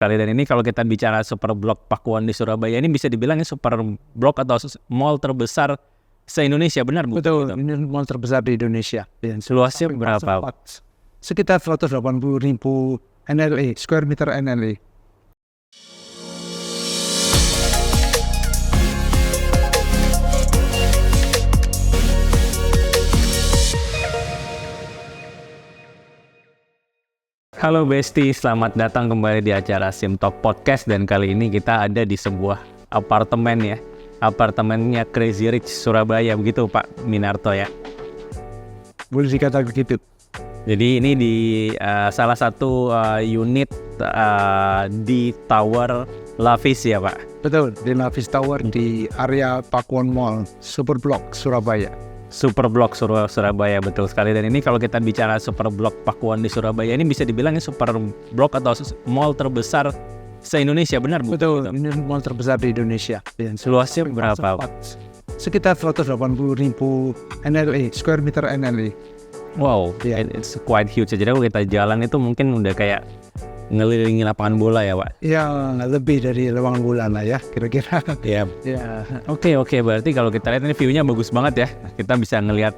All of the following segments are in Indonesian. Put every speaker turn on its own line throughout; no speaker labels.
Kali dan ini kalau kita bicara Super Blok Pakuwon di Surabaya ini bisa dibilangnya Super Blok atau mall terbesar se-Indonesia, benar Bu?
Betul, ini mall terbesar di Indonesia.
Luasnya berapa?
Sekitar 180.000 NLA, square meter NLA.
Halo Besti, selamat datang kembali di acara Simtalk Podcast. Dan kali ini kita ada di sebuah apartemen ya. Apartemennya Crazy Rich Surabaya, begitu Pak Minarto ya?
Boleh dikatakan begitu.
Jadi ini di salah satu unit di Tower Lavis ya Pak?
Betul, di Lavis Tower di area Pakuwon Mall, Super Blok Surabaya.
Super Blok Surabaya, betul sekali. Dan ini kalau kita bicara Super Blok Pakuwon di Surabaya ini bisa dibilangnya Super Blok atau mall terbesar se-Indonesia, benar Bu?
Betul, ini mall terbesar di Indonesia.
Luasnya berapa?
Sekitar 180.000 NLA, square meter NLA.
Wow, it's quite huge. Jadi kalau kita jalan itu mungkin udah kayak ngelilingi lapangan bola ya Pak?
Ya, lebih dari lapangan bola lah ya, kira-kira.
Ya. Oke, berarti kalau kita lihat ini view-nya bagus banget ya. Kita bisa ngelihat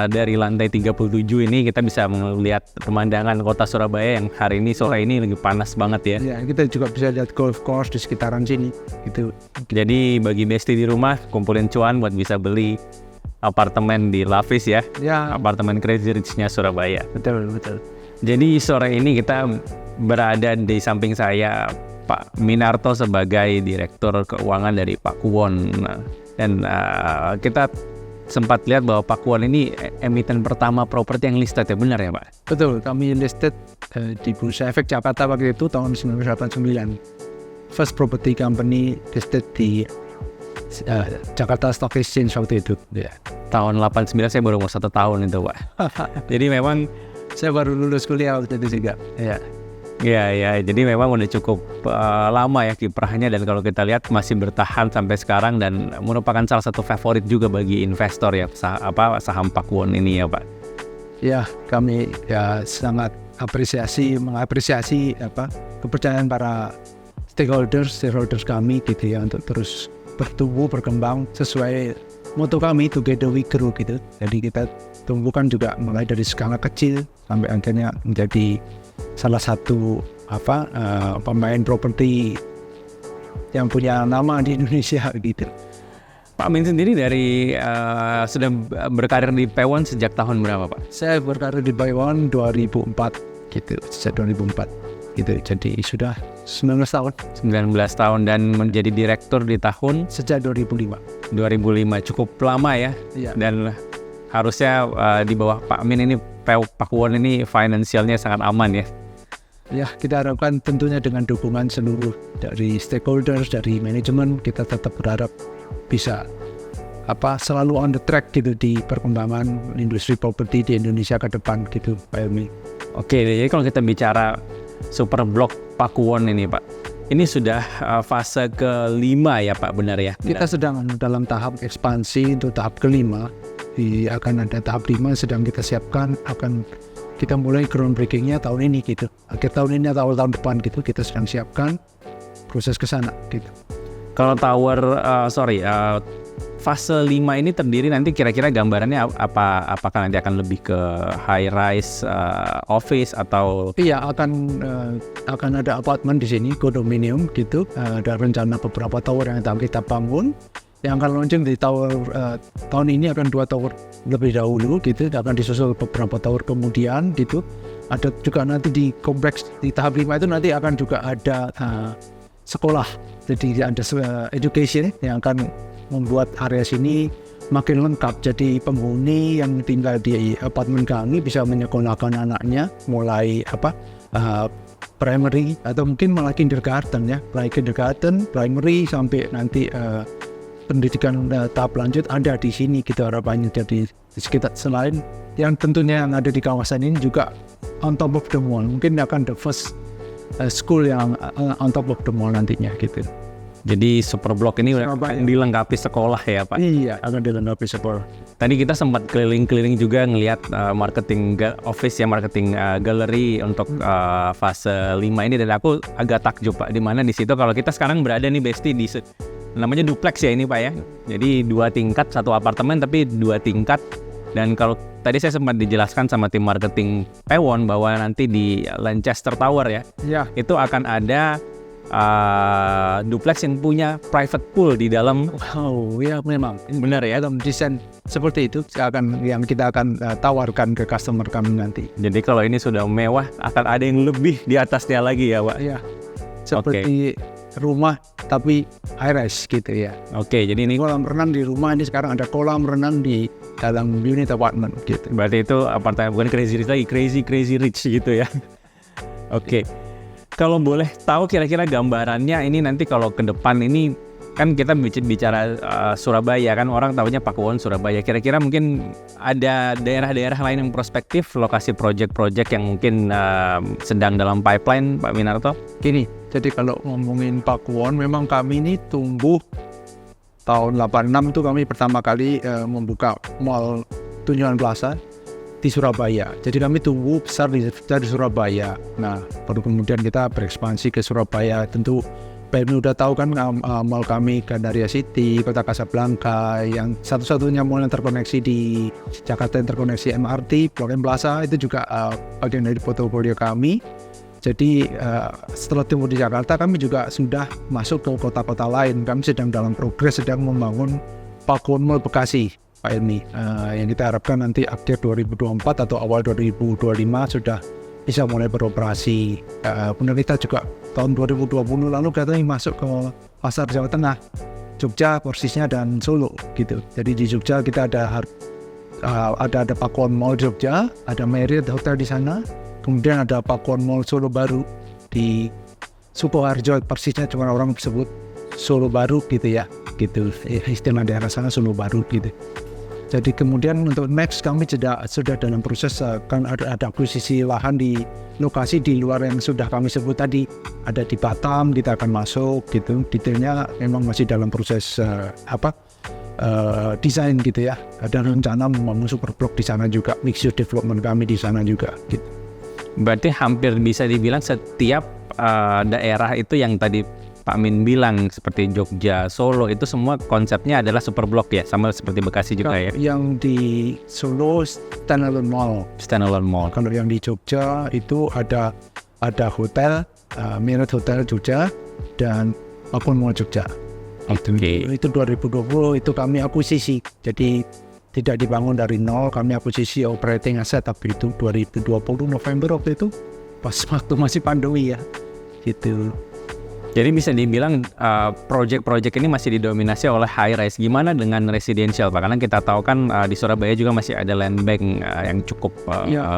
dari lantai 37 ini kita bisa melihat pemandangan kota Surabaya yang hari ini sore ini lagi panas banget ya.
Ya, kita juga bisa lihat golf course di sekitaran sini gitu.
Jadi bagi Besti di rumah kumpulin cuan buat bisa beli apartemen di Lavis ya.
Ya,
Apartemen Crazy Rich-nya Surabaya.
betul.
Jadi sore ini kita berada di samping saya Pak Minarto sebagai Direktur Keuangan dari Pakuwon. Dan kita sempat lihat bahwa Pakuwon ini emiten pertama properti yang listed ya, benar ya Pak?
Betul, kami listed di Bursa Efek Jakarta waktu itu tahun 1989. First property company listed di Jakarta Stock Exchange waktu itu.
Ya. Tahun 89 saya baru mau 1 tahun itu Pak. Jadi memang
saya baru lulus kuliah waktu itu juga.
Ya, jadi memang udah cukup lama ya kiprahnya, dan kalau kita lihat masih bertahan sampai sekarang dan merupakan salah satu favorit juga bagi investor ya, saham Pakuwon ini ya Pak.
Ya, kami ya sangat mengapresiasi kepercayaan para stakeholders kami gitu ya, untuk terus bertumbuh berkembang sesuai moto kami, Together We Grow gitu. Jadi kita tumbuhkan juga mulai dari skala kecil sampai akhirnya menjadi salah satu pemain properti yang punya nama di Indonesia gitu.
Pak Min sendiri dari sudah berkarir di Pakuwon sejak tahun berapa Pak?
Saya berkarir di Pakuwon 2004 gitu, sejak 2004 gitu. Jadi sudah 19 tahun. 19
tahun dan menjadi direktur di tahun
sejak 2005.
Cukup lama ya.
Iya.
Dan harusnya di bawah Pak Min ini Pakuwon ini finansialnya sangat aman ya.
Ya, kita harapkan tentunya dengan dukungan seluruh dari stakeholders, dari manajemen, kita tetap berharap bisa selalu on the track gitu di perkembangan industri properti di Indonesia ke depan gitu, Pak Helmi.
Oke, jadi kalau kita bicara Super Blok Pakuwon ini Pak, ini sudah fase kelima ya Pak, benar ya?
Kita sedang dalam tahap ekspansi untuk tahap kelima. Akan ada tahap 5 sedang kita siapkan, akan kita mulai groundbreakingnya tahun ini gitu, akhir tahun ini atau awal tahun depan gitu, kita sedang siapkan proses ke sana gitu.
Kalau fase 5 ini terdiri nanti kira-kira gambarannya apakah nanti akan lebih ke high rise office atau?
Iya, akan ada apartemen di sini, kondominium gitu. Ada rencana beberapa tower yang akan kita bangun. Yang akan launching di tower tahun ini akan 2 tower lebih dahulu gitu, akan disusul beberapa tower kemudian gitu. Ada juga nanti di kompleks di tahap 5 itu nanti akan juga ada sekolah, jadi ada education yang akan membuat area sini makin lengkap. Jadi penghuni yang tinggal di apartemen kami bisa menyekolahkan anaknya mulai primary atau mungkin malah kindergarten ya, primary sampai nanti pendidikan tahap lanjut ada di sini gitu harapannya. Jadi di sekitar selain yang tentunya yang ada di kawasan ini juga on top of the mall, mungkin akan the first school yang on top of the mall nantinya gitu.
Jadi super blok ini udah
Surabaya.
akan dilengkapi sekolah ya Pak.
Iya, akan dilengkapi sekolah.
Tadi kita sempat keliling-keliling juga ngelihat marketing office ya, marketing gallery untuk fase 5 ini, dan aku agak takjub Pak, di mana di situ kalau kita sekarang berada nih Besti di namanya duplex ya ini Pak ya. Jadi 2 tingkat, 1 apartemen tapi 2 tingkat. Dan kalau tadi saya sempat dijelaskan sama tim marketing Pewon bahwa nanti di Lancaster Tower ya,
Ya,
itu akan ada duplex yang punya private pool di dalam.
oh ya memang.
Benar ya.
Dalam desain seperti itu yang kita akan tawarkan ke customer kami nanti.
Jadi kalau ini sudah mewah, akan ada yang lebih di atasnya lagi ya Pak.
Ya, seperti rumah tapi high rise gitu ya.
Oke, jadi ini
Kolam renang di rumah, ini sekarang ada kolam renang di dalam unit apartemen gitu.
berarti itu apartemen bukan crazy rich lagi, crazy rich gitu ya. Oke. Kalau boleh tahu kira-kira gambarannya ini nanti kalau ke depan ini kan kita bicara Surabaya kan, orang tahunya Pakuwon Surabaya. Kira-kira mungkin ada daerah-daerah lain yang prospektif, lokasi project-project yang mungkin sedang dalam pipeline Pak Minarto?
Gini, jadi kalau ngomongin Pakuwon, memang kami ini tumbuh tahun 86 itu kami pertama kali membuka mall Tunjungan Plaza di Surabaya. Jadi kami tumbuh besar dari Surabaya. Nah, baru kemudian kita berekspansi ke Surabaya. Tentu PMI udah tahu kan mall kami Gandaria City, Kota Kasablanka, yang satu-satunya mall yang terkoneksi di Jakarta, yang terkoneksi MRT, Blok M Plaza, itu juga bagian dari portofolio kami. Jadi setelah tumbuh di Jakarta, kami juga sudah masuk ke kota-kota lain. Kami sedang dalam progres, sedang membangun Pakuwon Mall Bekasi, Pak Elmi, yang kita harapkan nanti akhir 2024 atau awal 2025 sudah bisa mulai beroperasi. Kemudian kita juga tahun 2020 lalu katanya masuk ke pasar Jawa Tengah, Jogja persisnya, dan Solo gitu. Jadi di Jogja kita ada Pakuwon Mall Jogja, ada Marriott Hotel di sana, kemudian ada Pakuwon Mall Solo baru di Sukoharjo, persisnya cuma orang sebut Solo baru gitu ya, gitu istilah daerah sana Solo baru gitu. Jadi kemudian untuk next kami sudah dalam proses kan ada akuisisi lahan di lokasi di luar yang sudah kami sebut tadi, ada di Batam kita akan masuk gitu. Detailnya memang masih dalam proses desain gitu ya. Ada rencana membangun super blok di sana juga, mixed use development kami di sana juga gitu.
Berarti hampir bisa dibilang setiap daerah itu yang tadi Pak Min bilang seperti Jogja, Solo itu semua konsepnya adalah super blok ya, sama seperti Bekasi juga ya.
Yang di Solo standalone mall.
Standalone mall.
Kalau yang di Jogja itu ada hotel, Marriott Hotel Jogja dan Pakuwon Mall Jogja.
Oke.
Itu 2020 itu kami akuisisi. Jadi tidak dibangun dari nol, kami akuisisi operating asset, tapi itu 2020 November waktu itu pas waktu masih pandemi ya. Gitu.
Jadi bisa dibilang project-project ini masih didominasi oleh high rise. Gimana dengan residential Pak? Karena kita tahu kan di Surabaya juga masih ada land bank yang cukup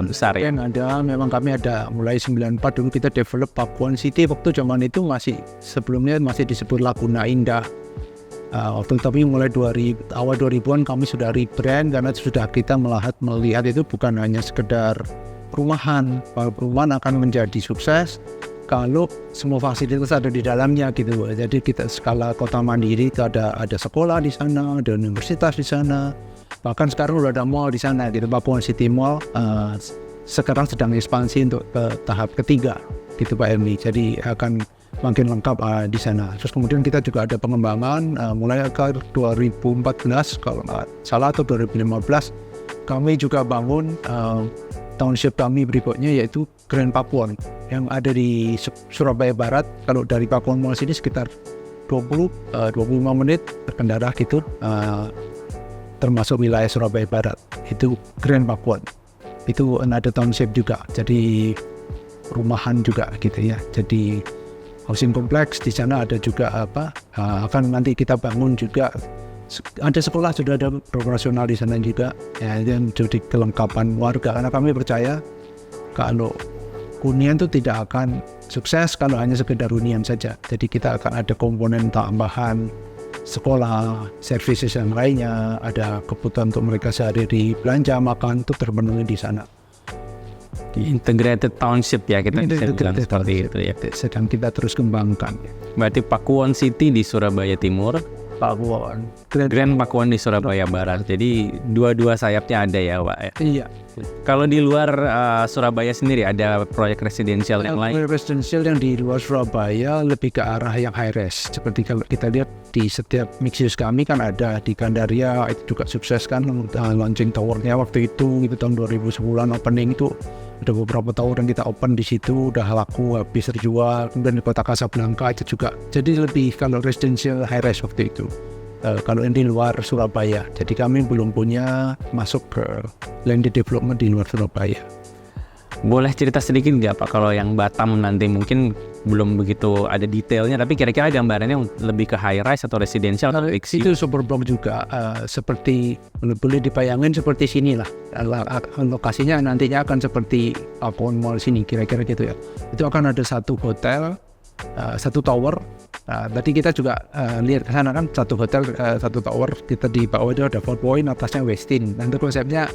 besar ya.
Yang ada, memang kami ada mulai 94 dulu kita develop Pakuwon City, waktu zaman itu sebelumnya masih disebut Laguna Indah. Waktu tapi mulai awal 2000-an kami sudah rebrand karena sudah kita melihat itu bukan hanya sekedar perumahan. Perumahan akan menjadi sukses kalau semua fasilitas ada di dalamnya gitu. Jadi kita skala kota mandiri itu ada sekolah di sana, ada universitas di sana. Bahkan sekarang udah ada mall di sana gitu. Pakuwon City Mall sekarang sedang ekspansi untuk ke tahap ketiga gitu Pak Elmi. Jadi akan makin lengkap di sana. Terus kemudian kita juga ada pengembangan mulai ke 2014 kalau nggak salah atau 2015 kami juga bangun township kami berikutnya yaitu Grand Pakuwon yang ada di Surabaya Barat. Kalau dari Pakuwon Mall sini sekitar 25 menit berkendara gitu, termasuk wilayah Surabaya Barat. Itu Grand Pakuwon. Itu ada township juga. Jadi rumahan juga gitu ya. Jadi housing kompleks di sana ada juga akan nanti kita bangun juga. Ada sekolah, sudah ada operasional di sana juga ya, dan jadi kelengkapan warga, karena kami percaya kalau hunian itu tidak akan sukses kalau hanya sekedar hunian saja. Jadi kita akan ada komponen tambahan sekolah, services yang lainnya, ada kebutuhan untuk mereka sehari-hari belanja makan itu terpenuhi di sana.
Integrated Township ya, kita bisa bilang seperti itu ya.
Sedang kita terus kembangkan.
Berarti Pakuwon City di Surabaya Timur,
Pakuwon,
Grand Pakuwon di Surabaya Barat. Jadi dua-dua sayapnya ada ya Pak ya.
Iya.
Kalau di luar Surabaya sendiri ada proyek residensial yang lain?
Residential yang di luar Surabaya lebih ke arah yang high res. Seperti kalau kita lihat di setiap mixed use kami kan ada di Gandaria, itu juga sukses kan launching towernya waktu itu tahun 2010 opening itu. Ada beberapa tower yang kita open di situ udah laku habis terjual. Kemudian di Kota Kasablanka itu juga. Jadi lebih kalau residential high res waktu itu. Kalau yang di luar Surabaya. Jadi kami belum punya masuk ke landed development di luar Surabaya.
Boleh cerita sedikit nggak Pak kalau yang Batam nanti mungkin belum begitu ada detailnya, tapi kira-kira gambarannya lebih ke high rise atau residential?
Itu super block juga seperti boleh dibayangin seperti sini lah. Lokasinya nantinya akan seperti Pakuwon Mall sini kira-kira gitu ya. Itu akan ada satu hotel, satu tower. Tadi kita juga lihat ke sana kan satu hotel, satu tower. Kita di bawah itu ada 4 point, atasnya Westin. Nanti konsepnya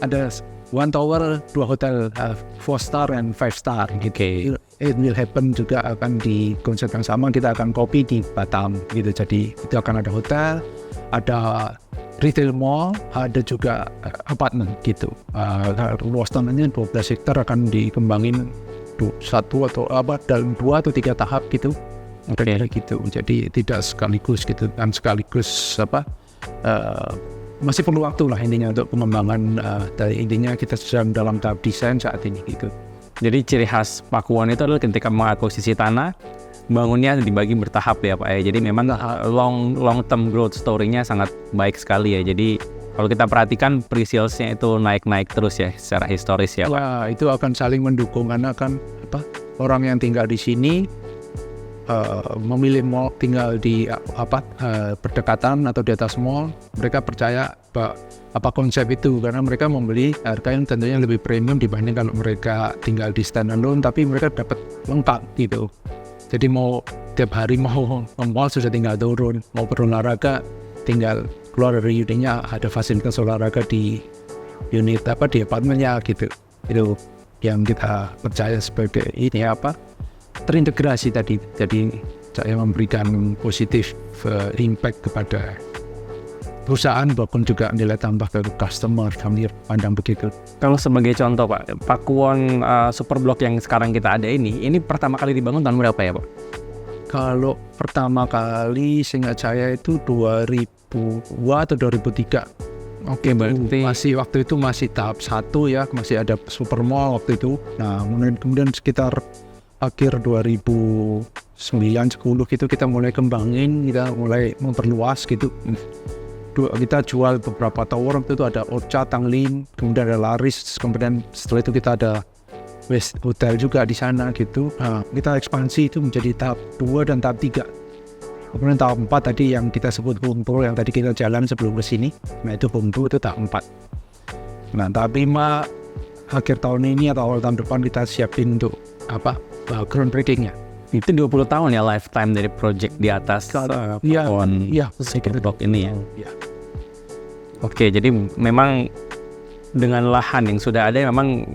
ada one tower, 2 hotel, 4 star and 5 star.
Oke.
It will happen juga akan di konsep yang sama. Kita akan copy di Batam gitu. Jadi itu akan ada hotel, ada retail mall, ada juga apartemen gitu. Luas tanahnya 12 hektar akan dikembangin satu atau dalam 2 atau 3 tahap gitu. Kira-kira gitu. Jadi tidak sekaligus gitu kan, sekaligus masih perlu waktu lah intinya untuk pengembangan. Dari intinya kita sedang dalam tahap desain saat ini gitu.
Jadi ciri khas Pakuwon itu adalah ketika mengakuisisi tanah, bangunnya dibagi bertahap ya Pak ya. Jadi memang long term growth story-nya sangat baik sekali ya. Jadi kalau kita perhatikan pre-sales-nya itu naik-naik terus ya secara historis ya Pak.
Wah, itu akan saling mendukung karena kan orang yang tinggal di sini memilih mall tinggal di berdekatan atau di atas mall, mereka percaya konsep itu karena mereka membeli harga yang tentunya lebih premium dibanding kalau mereka tinggal di standalone, tapi mereka dapat lengkap gitu. Jadi mau tiap hari mau mall sudah tinggal turun, mau berolahraga tinggal keluar dari unitnya, ada fasilitas olahraga di unit di apartemennya gitu. Itu yang kita percaya sebagai ini terintegrasi tadi. Jadi saya memberikan positif impact kepada perusahaan maupun juga nilai tambah ke customer, kami pandang begitu.
Kalau sebagai contoh Pak, Pakuwon Superblock yang sekarang kita ada ini pertama kali dibangun tahun berapa ya Pak?
Kalau pertama kali seingat saya itu 2002 atau 2003.
Oke, berarti
waktu itu masih tahap 1 ya, masih ada super mall waktu itu. Nah, kemudian sekitar akhir 2009-10 gitu kita mulai kembangin, kita mulai memperluas gitu. Kita jual beberapa tower, waktu itu ada Orchard, Tanglin, kemudian ada Laris, kemudian setelah itu kita ada West Hotel juga di sana gitu. Nah, kita ekspansi itu menjadi tahap 2 dan tahap 3. Kemudian tahap 4 tadi yang kita sebut Home Tour yang tadi kita jalan sebelum ke sini. Nah, itu Home Tour itu tahap 4. Nah, tahap 5 akhir tahun ini atau awal tahun depan kita siapin untuk groundbreaking-nya.
Itu 20 tahun ya lifetime dari project di atas Pakuwon Superblock ini ya.
Iya.
Oke, jadi memang dengan lahan yang sudah ada memang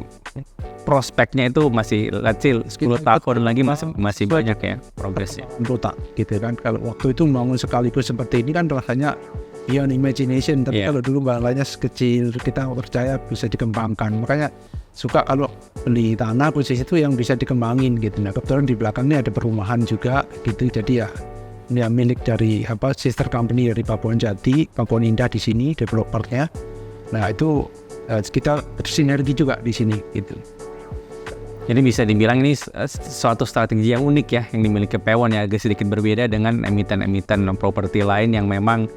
prospeknya itu masih let's say 10 tahun lagi masih banyak ya progresnya.
Menurut gitu kan, kalau waktu itu bangun sekaligus seperti ini kan rasanya beyond imagination, tapi kalau dulu bangunannya sekecil kita percaya bisa dikembangkan. Makanya suka kalau beli tanah posisi itu yang bisa dikembangin gitu. Nah, kebetulan di belakangnya ada perumahan juga gitu. Jadi ya ini milik dari sister company dari Pakuwon Jati, Pakuwon Indah di sini developernya. Nah, itu kita bersinergi juga di sini gitu.
Jadi bisa dibilang ini suatu strategi yang unik ya yang dimiliki Pakuwon ya, agak sedikit berbeda dengan emiten-emiten properti lain yang memang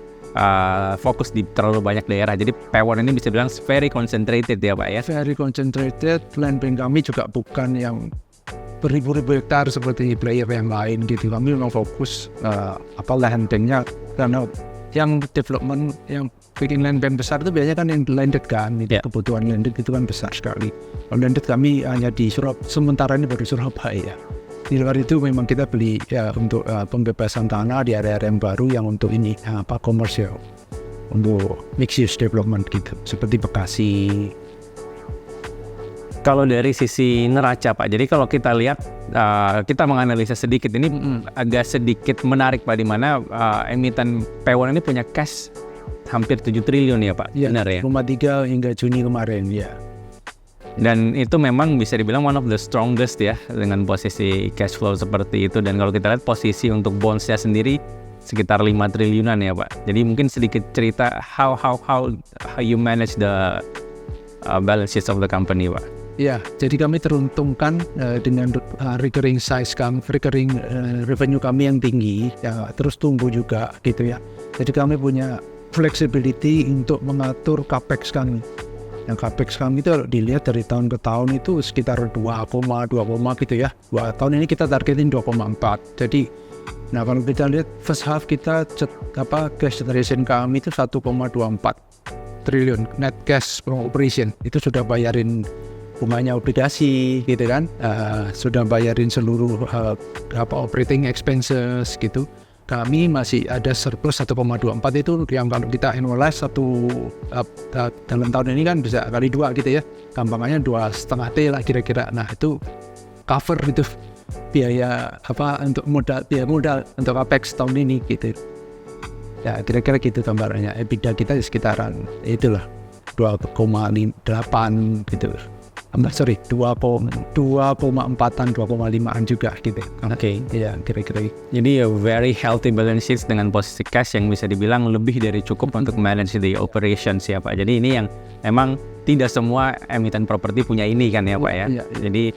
fokus di terlalu banyak daerah. Jadi Pakuwon ini bisa bilang very concentrated ya Pak ya.
Very concentrated. Land bank kami juga bukan yang beribu-ribu hektar seperti player yang lain gitu. Kami memang fokus land banknya, karena yang development yang bikin land bank besar itu biasanya kan yang landed kan, kebutuhan landed itu kan besar sekali. Kalau landed kami hanya di sementara ini baru Surabaya. Di luar itu memang kita beli ya untuk pembebasan tanah di area-area yang baru yang untuk ini komersial, untuk mixed use development gitu, seperti Bekasi.
Kalau dari sisi neraca Pak, jadi kalau kita lihat kita menganalisa sedikit ini agak sedikit menarik Pak, di mana emiten P1 ini punya cash hampir 7 triliun ya Pak, benar ya?
3 hingga Juni kemarin ya.
Dan itu memang bisa dibilang one of the strongest ya, dengan posisi cash flow seperti itu. Dan kalau kita lihat posisi untuk bondsnya sendiri sekitar 5 triliunan ya Pak. Jadi mungkin sedikit cerita how you manage the balance sheet of the company Pak.
Ya, jadi kami teruntungkan dengan recurring revenue kami yang tinggi, ya terus tumbuh juga gitu ya. Jadi kami punya flexibility untuk mengatur capex kami. Yang capex kami itu kalau dilihat dari tahun ke tahun itu sekitar 2, gitu ya. Tahun ini kita targetin 2,4. Jadi, nah kalau kita lihat first half kita cash generation kami itu 1,24 triliun net cash from operation. Itu sudah bayarin bunganya obligasi gitu kan, sudah bayarin seluruh operating expenses gitu. Kami masih ada surplus 1,24 itu yang kalau kita annualize dalam tahun ini kan bisa kali 2 gitu ya, gampangannya 2,5 T lah kira-kira. Nah itu cover itu biaya untuk biaya modal untuk capex tahun ini gitu ya, kira-kira gitu gambarannya. EBITDA kita di sekitaran itulah 2,8 gitu. 2,4-an, 2,5-an juga gitu.
Oke.
Ya, kira-kira.
Jadi very healthy balance sheet dengan posisi cash yang bisa dibilang lebih dari cukup untuk manage the operations ya Pak. Jadi ini yang memang tidak semua emiten properti punya ini kan ya Pak ya.
Iya.
Jadi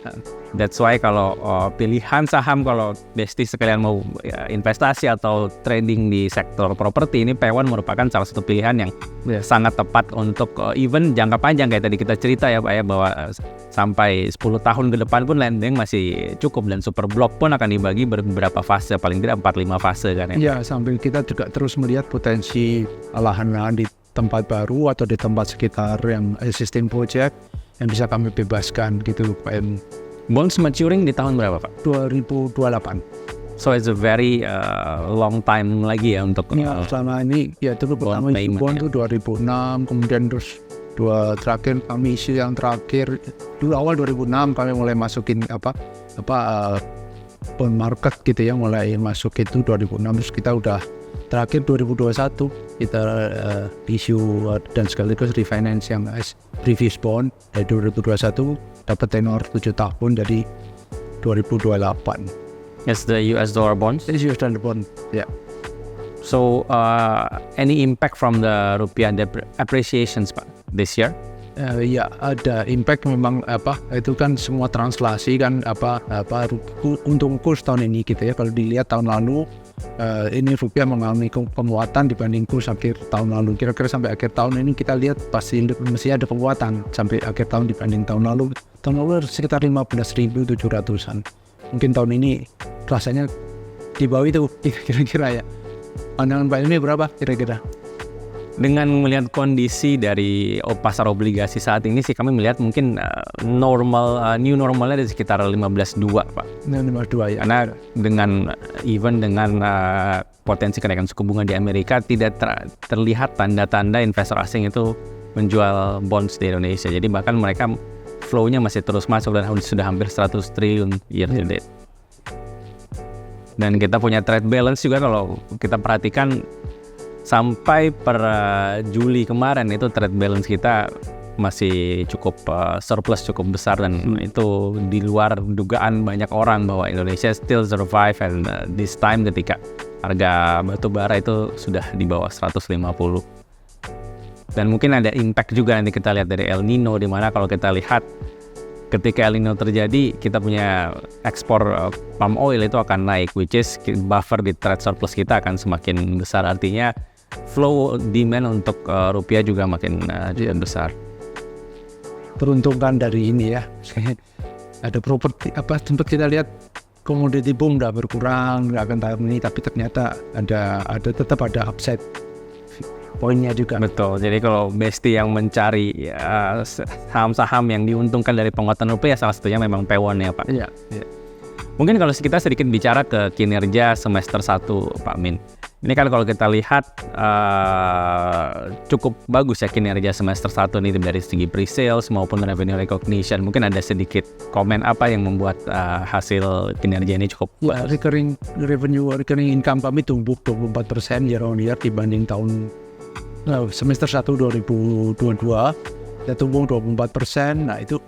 that's why kalau pilihan saham, kalau Besti sekalian mau investasi atau trading di sektor properti, ini P1 merupakan salah satu pilihan yang sangat tepat untuk even jangka panjang kayak tadi kita cerita ya Pak ya, bahwa sampai 10 tahun ke depan pun land bank masih cukup, dan super block pun akan dibagi beberapa fase, paling tidak 4-5 fase kan ya.
Ya, sambil kita juga terus melihat potensi lahan-lahan di tempat baru atau di tempat sekitar yang existing project yang bisa kami bebaskan gitu Pak.
Bonds maturing di tahun berapa Pak?
2028.
So it's a very long time lagi ya untuk
selama ini ya dulu pertama isi bond itu 2006, kemudian terus terakhir kami isi yang terakhir dulu awal 2006 kami mulai masukin bond market gitu ya, mulai masuk itu 2006, terus kita udah terakhir 2021 kita issue dan sekaligus refinance yang previous bond dari 2021 dapat tenor 7 tahun dari 2028.
Yes, the US dollar bonds.
It's US dollar bond, yeah.
So any impact from the rupiah appreciations Pak this year?
Ya ada impact memang itu kan semua translasi kan untung kurs tahun ini gitu ya. Kalau dilihat tahun lalu ini rupiah mengalami penguatan dibanding kurs akhir tahun lalu. Kira-kira sampai akhir tahun ini kita lihat pasti ada penguatan sampai akhir tahun dibanding tahun lalu. Tahun lalu sekitar 15.700-an. Mungkin tahun ini rasanya di bawah itu kira-kira ya. Pandangan Pak Ilmi berapa kira-kira?
Dengan melihat kondisi dari pasar obligasi saat ini sih, kami melihat mungkin new normalnya di sekitar 15.2 Pak.
15.2 ya.
Karena dengan potensi kenaikan suku bunga di Amerika, tidak terlihat tanda-tanda investor asing itu menjual bonds di Indonesia. Jadi bahkan mereka flow-nya masih terus masuk dan sudah hampir 100 triliun year to date. Dan kita punya trade balance juga, kalau kita perhatikan sampai per Juli kemarin itu trade balance kita masih cukup surplus cukup besar, dan itu di luar dugaan banyak orang bahwa Indonesia still survive, and this time ketika harga batu bara itu sudah di bawah 150. Dan mungkin ada impact juga nanti kita lihat dari El Nino, di mana kalau kita lihat ketika El Nino terjadi, kita punya ekspor palm oil itu akan naik, which is buffer di trade surplus kita akan semakin besar. Artinya flow demand untuk rupiah juga makin besar.
Peruntungkan dari ini ya. Ada properti sempat kita lihat komoditi boom udah berkurang akan tahun ini, tapi ternyata tetap ada upside poinnya juga.
Betul. Jadi kalau Besti yang mencari saham-saham yang diuntungkan dari penguatan rupiah, salah satunya memang P1 ya Pak.
Iya.
Mungkin kalau kita sedikit bicara ke kinerja semester 1 Pak Min. Ini kan kalau kita lihat cukup bagus ya kinerja semester 1 ini dari segi pre-sales maupun revenue recognition. Mungkin ada sedikit komen apa yang membuat hasil kinerja ini cukup bagus?
Recurring income kami tumbuh 24% year on year dibanding tahun semester 1 2022. Kita tumbuh 24%. Nah, itu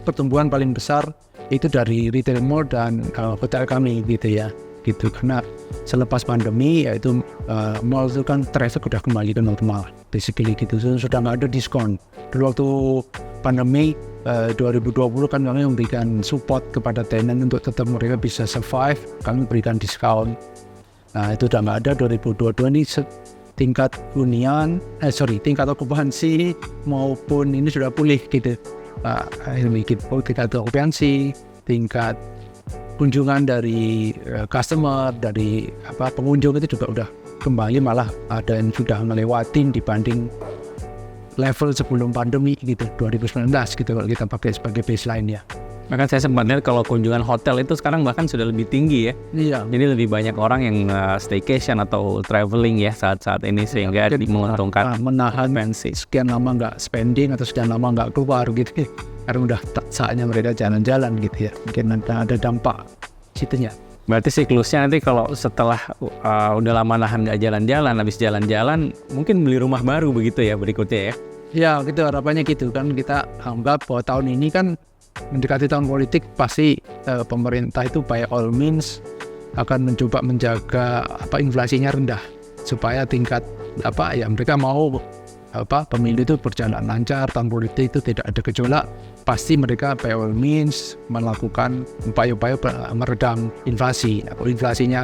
pertumbuhan paling besar itu dari retail mall dan hotel kami gitu karena selepas pandemi yaitu mall itu kan traffic sudah kembali ke normal basically gitu, sudah nggak ada diskon. Dulu waktu pandemi 2020 kan kami memberikan support kepada tenant untuk tetap mereka bisa survive, kami berikan diskon. Nah itu udah nggak ada. 2022 ini tingkat tingkat okupansi maupun ini sudah pulih gitu. Tingkat okupansi, tingkat kunjungan dari customer, dari pengunjung itu juga udah kembali, malah ada yang sudah ngelewatin dibanding level sebelum pandemi gitu 2019 gitu kalau kita pakai sebagai baseline ya.
Bahkan saya sempat lihat kalau kunjungan hotel itu sekarang bahkan sudah lebih tinggi ya.
Iya.
Jadi lebih banyak orang yang staycation atau traveling ya saat-saat ini sehingga menguntungkan
menahan sekian lama nggak spending atau sekian lama nggak keluar gitu. Karena udah saatnya mereka jalan-jalan gitu ya. Mungkin ada dampak situnya.
Berarti siklusnya nanti kalau setelah udah lama nahan nggak jalan-jalan, habis jalan-jalan mungkin beli rumah baru begitu ya berikutnya ya?
Ya gitu harapannya gitu kan, kita anggap bahwa tahun ini kan mendekati tahun politik, pasti pemerintah itu by all means akan mencoba menjaga inflasinya rendah supaya tingkat mereka mau pemilu itu berjalan lancar, tahun politik itu tidak ada gejolak. Pasti mereka by all means melakukan upaya-upaya meredam inflasi. Nah, kalau inflasinya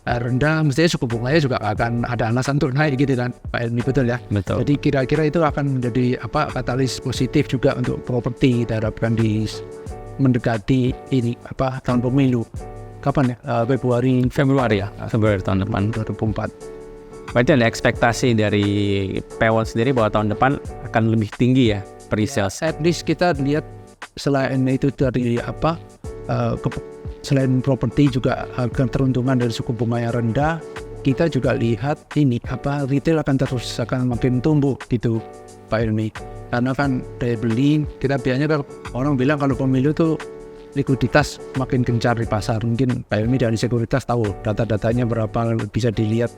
rendah, mestinya suku bunganya juga akan ada alasan untuk naik gitu kan, Pak Elmi, betul ya?
Betul.
Jadi kira-kira itu akan menjadi katalis positif juga untuk properti, diharapkan mendekati ini tahun pemilu. Kapan ya?
Februari ya, Februari tahun depan
2024.
Berarti ada ekspektasi dari Pewon sendiri bahwa tahun depan akan lebih tinggi ya pre-sales.
At least kita lihat selain itu dari selain properti juga keteruntungan dari suku bunga yang rendah, kita juga lihat ini retail akan makin tumbuh gitu Pak Ilmi. Karena kan daya beli kita biasanya orang bilang kalau pemilu tuh likuiditas makin gencar di pasar. Mungkin Pak Ilmi dari sekuritas tahu data-datanya berapa, bisa dilihat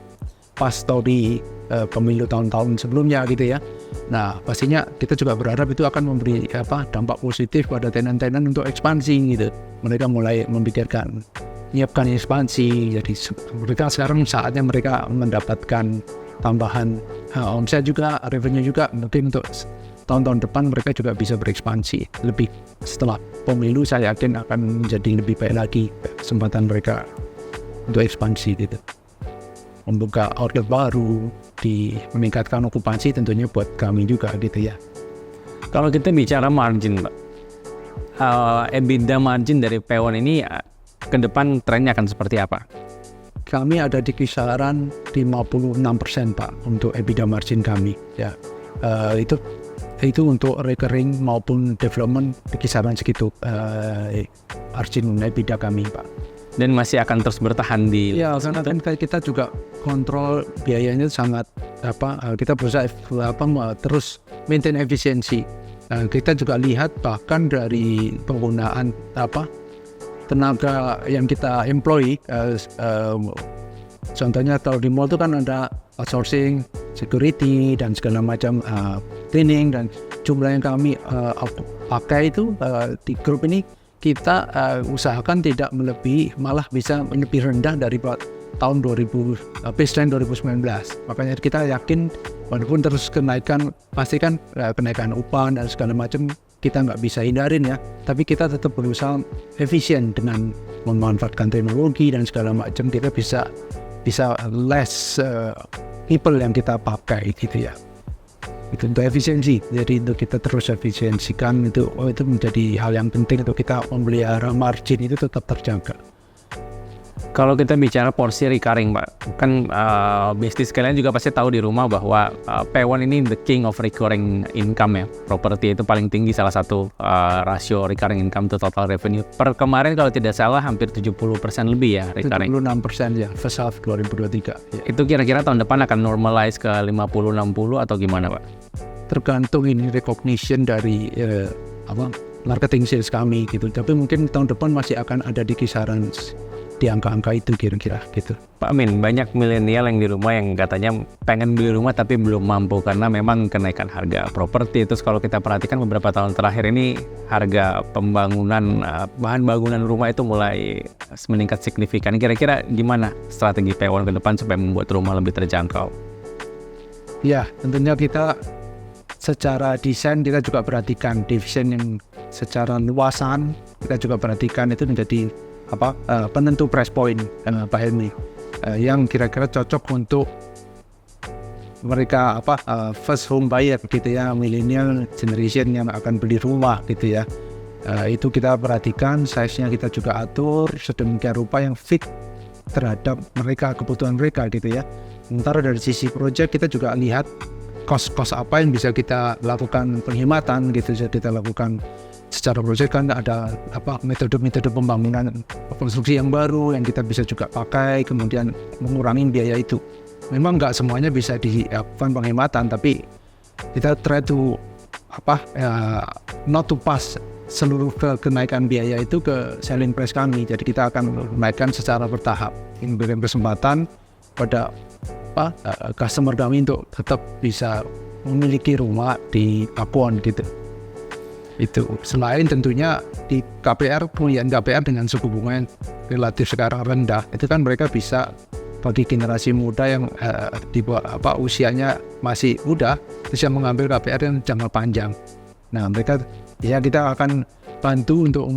pas story pemilu tahun-tahun sebelumnya gitu ya. Nah pastinya kita juga berharap itu akan memberi dampak positif pada tenan-tenan untuk ekspansi gitu. Mereka mulai memikirkan menyiapkan ekspansi, jadi mereka sekarang saatnya mereka mendapatkan tambahan omset juga, revenue juga. Mungkin untuk tahun-tahun depan mereka juga bisa berekspansi lebih. Setelah pemilu saya yakin akan menjadi lebih baik lagi kesempatan mereka untuk ekspansi gitu, membuka outlet baru, meningkatkan okupansi tentunya buat kami juga gitu ya.
Kalau kita bicara margin, Pak, EBITDA margin dari Pewon ini ke depan trennya akan seperti apa?
Kami ada di kisaran 56% Pak untuk EBITDA margin kami ya. Itu untuk recurring maupun development di kisaran segitu margin EBITDA kami Pak.
Dan masih akan terus bertahan di
ya, karena kan kita juga kontrol biayanya sangat kita berusaha terus maintain efisiensi. Kita juga lihat bahkan dari penggunaan tenaga yang kita employ, contohnya kalau di mall itu kan ada outsourcing, security dan segala macam cleaning, dan jumlah yang kami pakai itu di grup ini kita usahakan tidak melebihi, malah bisa lebih rendah dari tahun baseline 2019. Makanya kita yakin walaupun terus kenaikan, pasti kan kenaikan upah dan segala macam kita nggak bisa hindarin ya, tapi kita tetap berusaha efisien dengan memanfaatkan teknologi dan segala macam. Kita bisa less people yang kita pakai gitu ya. Itu untuk efisiensi, jadi untuk kita terus efisiensikan itu menjadi hal yang penting untuk kita memelihara margin itu tetap terjaga.
Kalau kita bicara porsi recurring, Pak, kan bisnis kalian juga pasti tahu di rumah bahwa P1 ini the king of recurring income ya. Properti itu paling tinggi, salah satu rasio recurring income to total revenue. Per kemarin kalau tidak salah hampir 70% lebih ya recurring.
76% ya, first half 2023. Ya.
Itu kira-kira tahun depan akan normalize ke 50-60 atau gimana, Pak?
Tergantung ini recognition dari marketing sales kami gitu. Tapi mungkin tahun depan masih akan ada di kisaran di angka-angka itu kira-kira gitu.
Pak Amin, banyak milenial yang di rumah yang katanya pengen beli rumah tapi belum mampu karena memang kenaikan harga properti. Terus kalau kita perhatikan beberapa tahun terakhir ini harga pembangunan bahan bangunan rumah itu mulai meningkat signifikan. Kira-kira gimana strategi P1 ke depan supaya membuat rumah lebih terjangkau?
Ya, tentunya kita secara desain kita juga perhatikan desain yang secara luasan, kita juga perhatikan itu menjadi penentu price point Pak Helmi yang kira-kira cocok untuk mereka first home buyer gitu ya, millennial generation yang akan beli rumah gitu ya. Itu kita perhatikan, size-nya kita juga atur sedemikian rupa yang fit terhadap mereka, kebutuhan mereka gitu ya. Sementara dari sisi project kita juga lihat cost apa yang bisa kita lakukan penghematan gitu, jadi kita lakukan secara proyek kan ada metode-metode pembangunan konstruksi yang baru yang kita bisa juga pakai, kemudian mengurangi biaya itu. Memang nggak semuanya bisa dilakukan penghematan, tapi kita try to not to pass seluruh kenaikan biaya itu ke selling price kami. Jadi kita akan menaikkan secara bertahap, memberikan kesempatan pada customer kami untuk tetap bisa memiliki rumah di Pakuwon gitu. Itu selain tentunya di KPR, pembiayaan KPR dengan suku bunga yang relatif sekarang rendah, itu kan mereka bisa bagi generasi muda yang usianya masih muda bisa mengambil KPR yang jangka panjang. Nah mereka ya kita akan bantu untuk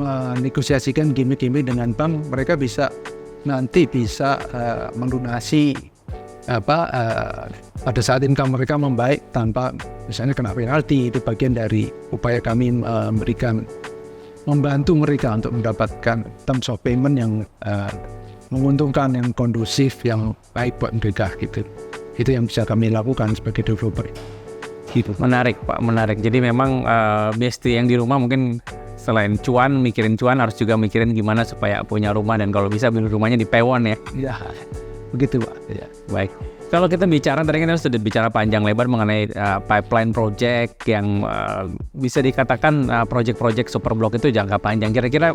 menegosiasikan gimmick-gimmick dengan bank, mereka bisa nanti bisa melunasi pada saat income mereka membaik tanpa misalnya kena penalti. Itu bagian dari upaya kami membantu mereka untuk mendapatkan terms of payment yang menguntungkan, yang kondusif, yang baik buat mereka gitu. Itu yang bisa kami lakukan sebagai developer gitu.
Menarik Pak, menarik. Jadi memang besti yang di rumah mungkin selain mikirin cuan harus juga mikirin gimana supaya punya rumah, dan kalau bisa beli rumahnya di P1 ya.
Ya, begitu Pak. Ya.
Baik. Kalau kita bicara, tadi kita sudah bicara panjang lebar mengenai pipeline project yang bisa dikatakan project-project super block itu jangka panjang. Kira-kira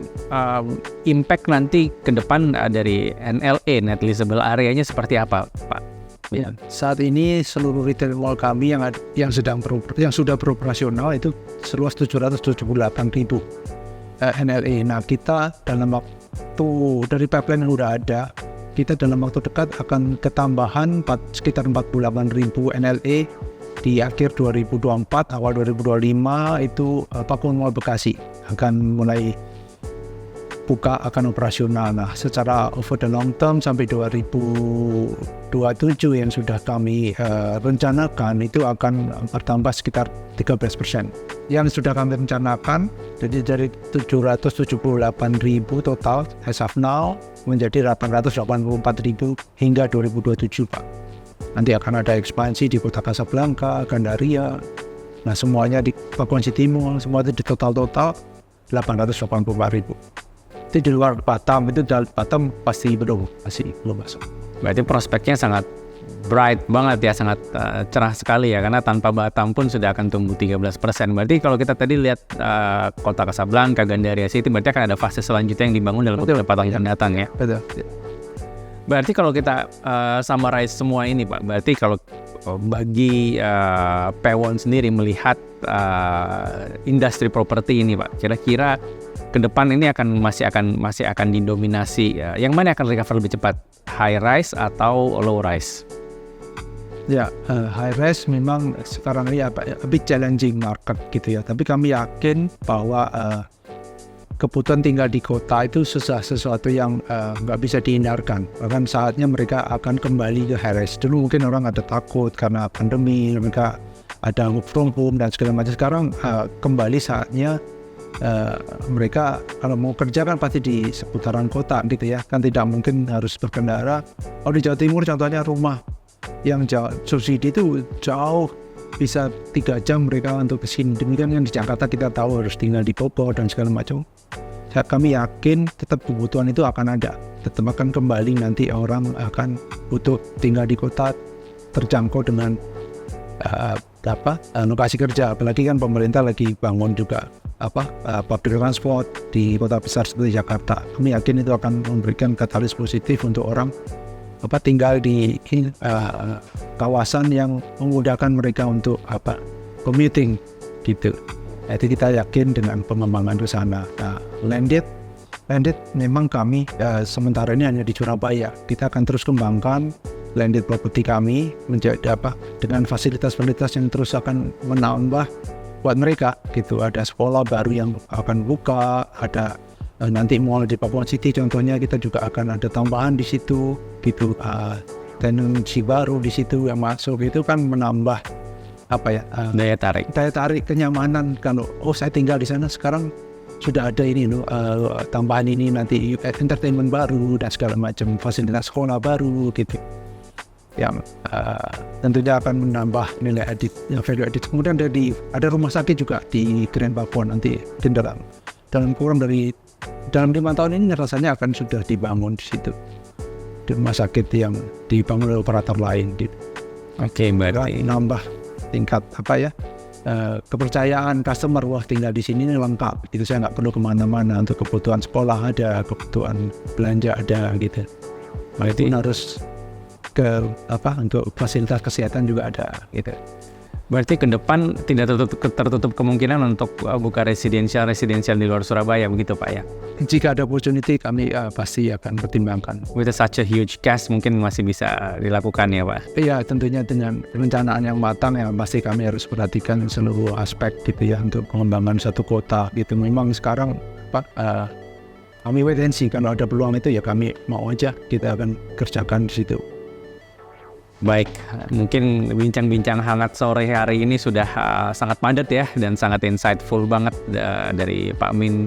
impact nanti ke depan dari NLA, net leasable area-nya seperti apa, Pak?
Ya, saat ini seluruh retail mall kami yang sudah beroperasional itu seluas 778.000 NLA. Nah, kita dalam waktu dari pipeline yang sudah ada, kita dalam waktu dekat akan ketambahan sekitar 48.000 NLA di akhir 2024, awal 2025 itu Pakuwon Mall Bekasi akan mulai akan operasional. Nah, secara over the long term sampai 2027 yang sudah kami rencanakan itu akan bertambah sekitar 13%. Yang sudah kami rencanakan, jadi dari 778.000 total as of now menjadi 884.000 hingga 2027 Pak. Nanti akan ada ekspansi di Kota Kasablanka, Gandaria. Nah, semuanya di Pakuwon City Mall, semua itu di total 884.000. Itu di luar Batam, Batam pasti belum masuk.
Berarti prospeknya sangat bright banget ya, sangat cerah sekali ya, karena tanpa Batam pun sudah akan tumbuh 13%. Berarti kalau kita tadi lihat Kota Kasablanka, Gandaria City, berarti akan ada fase selanjutnya yang dibangun dalam beberapa tahun yang datang ya.
Betul.
Berarti kalau kita summarize semua ini Pak, berarti kalau bagi P1 sendiri melihat industri properti ini Pak, kira-kira ke depan ini masih akan didominasi yang mana akan recover lebih cepat, high rise atau low rise?
Ya, high rise memang sekarang ini a bit challenging market gitu ya. Tapi kami yakin bahwa kebutuhan tinggal di kota itu sesuatu yang nggak bisa dihindarkan. Bahkan saatnya mereka akan kembali ke high rise. Dulu mungkin orang ada takut karena pandemi, mereka ada work from home dan segala macam. Sekarang kembali saatnya mereka kalau mau kerja kan pasti di seputaran kota gitu ya, kan tidak mungkin harus berkendara. Kalau di Jawa Timur contohnya rumah yang subsidi itu jauh, bisa 3 jam mereka untuk kesini. Demikian yang di Jakarta kita tahu harus tinggal di Bogor dan segala macam. Kami yakin tetap kebutuhan itu akan ada, tetap akan kembali nanti orang akan butuh tinggal di kota terjangkau dengan lokasi kerja. Apalagi kan pemerintah lagi bangun juga public transport di kota besar seperti Jakarta. Kami yakin itu akan memberikan katalis positif untuk orang tinggal di kawasan yang memudahkan mereka untuk commuting gitu. Jadi kita yakin dengan pengembangan ke sana. Nah, landed memang kami sementara ini hanya di Surabaya. Kita akan terus kembangkan landed property kami menjadi dengan fasilitas-fasilitas yang terus akan menambah buat mereka gitu. Ada sekolah baru yang akan buka, ada nanti mall di Papua City contohnya, kita juga akan ada tambahan di situ gitu, tenancy baru di situ yang masuk, itu kan menambah
daya tarik
kenyamanan. Kalau saya tinggal di sana sekarang sudah ada ini tambahan ini, nanti entertainment baru dan segala macam, fasilitas sekolah baru gitu yang tentunya akan menambah nilai edit, value edit. Kemudian ada rumah sakit juga di Grand Papua nanti dalam kurang dari 5 tahun ini rasanya akan sudah dibangun di situ, di rumah sakit yang dibangun oleh operator lain gitu.
Oke, berarti
nambah tingkat kepercayaan customer, wah tinggal di sini lengkap itu, saya nggak perlu kemana-mana, untuk kebutuhan sekolah ada, kebutuhan belanja ada gitu. Berarti harus untuk fasilitas kesehatan juga ada gitu.
Berarti ke depan tidak tertutup kemungkinan untuk buka residensial di luar Surabaya begitu Pak ya?
Jika ada opportunity kami pasti akan pertimbangkan.
With such a huge cash mungkin masih bisa dilakukan ya Pak?
Iya, tentunya dengan perencanaan yang matang ya, pasti kami harus perhatikan seluruh aspek gitu ya untuk pengembangan satu kota gitu. Memang sekarang kami wait and see, kalau ada peluang itu ya kami mau aja, kita akan kerjakan di situ.
Baik, mungkin bincang-bincang hangat sore hari ini sudah sangat padat ya, dan sangat insightful banget dari Pak Min.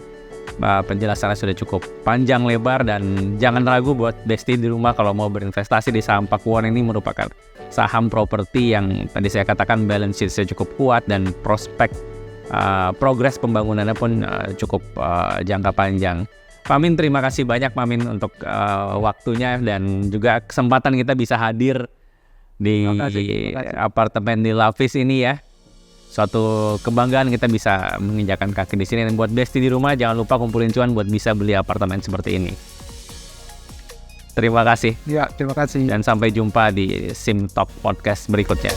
Penjelasannya sudah cukup panjang lebar, dan jangan ragu buat Besti di rumah kalau mau berinvestasi di saham Pakuwon. Ini merupakan saham properti yang tadi saya katakan balance sheet-nya cukup kuat, dan prospek progres pembangunannya pun cukup jangka panjang. Pak Min, terima kasih banyak Pak Min untuk waktunya dan juga kesempatan kita bisa hadir di apartemen di Lavis ini ya. Suatu kebanggaan kita bisa menginjakan kaki di sini. Dan buat Besti di rumah, jangan lupa kumpulin cuan buat bisa beli apartemen seperti ini. Terima kasih.
Ya, terima kasih.
Dan sampai jumpa di Sim Top Podcast berikutnya.